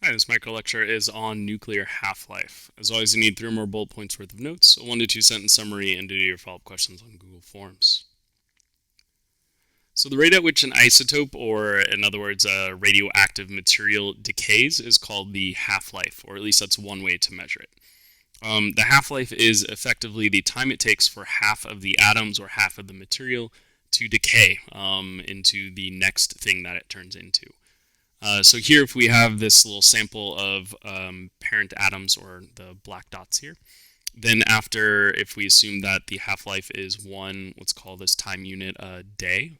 Hi, this micro lecture is on nuclear half-life. As always, you need 3 or more bullet points worth of notes, a 1 to 2 sentence summary, and to do your follow-up questions on Google Forms. So the rate at which an isotope, or in other words, a radioactive material decays is called the half-life, or at least that's one way to measure it. The half-life is effectively the time it takes for half of the atoms or half of the material to decay into the next thing that it turns into. So here, if we have this little sample of parent atoms, or the black dots here, then after, if we assume that the half-life is one, let's call this time unit a day,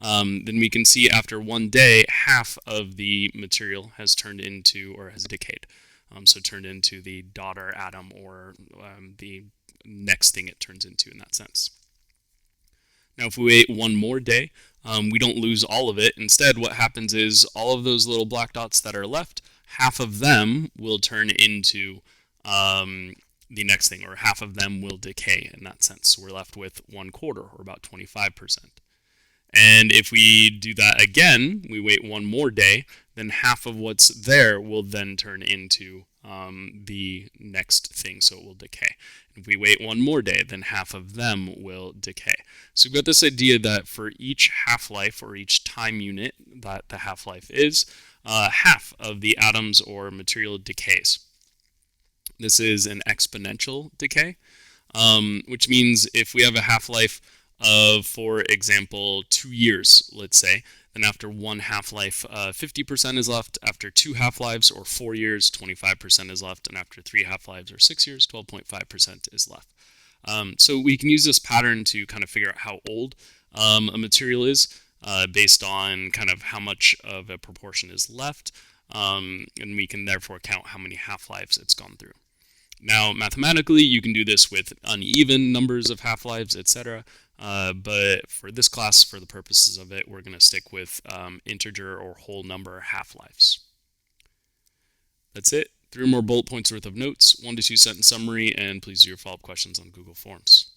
then we can see after 1 day, half of the material has turned into, or has decayed. So turned into the daughter atom, or the next thing it turns into in that sense. Now, if we wait 1 more day, we don't lose all of it. Instead, what happens is all of those little black dots that are left, half of them will turn into the next thing, or half of them will decay in that sense. So we're left with 1/4, or about 25%. And if we do that again, we wait 1 more day, then half of what's there will then turn into the next thing, so it will decay. If we wait 1 more day, then half of them will decay. So we've got this idea that for each half-life, or each time unit that the half-life is, half of the atoms or material decays. This is an exponential decay, which means if we have a half-life of, for example, 2 years, let's say, then after one half-life, 50% is left. After 2 half-lives, or 4 years, 25% is left. And after 3 half-lives, or 6 years, 12.5% is left. So we can use this pattern to kind of figure out how old a material is based on kind of how much of a proportion is left. And we can therefore count how many half-lives it's gone through. Now, mathematically, you can do this with uneven numbers of half-lives, etc. But for this class, for the purposes of it, we're going to stick with integer or whole number half-lives. That's it. 3 or more bullet points worth of notes, 1 to 2 sentence summary, and please do your follow-up questions on Google Forms.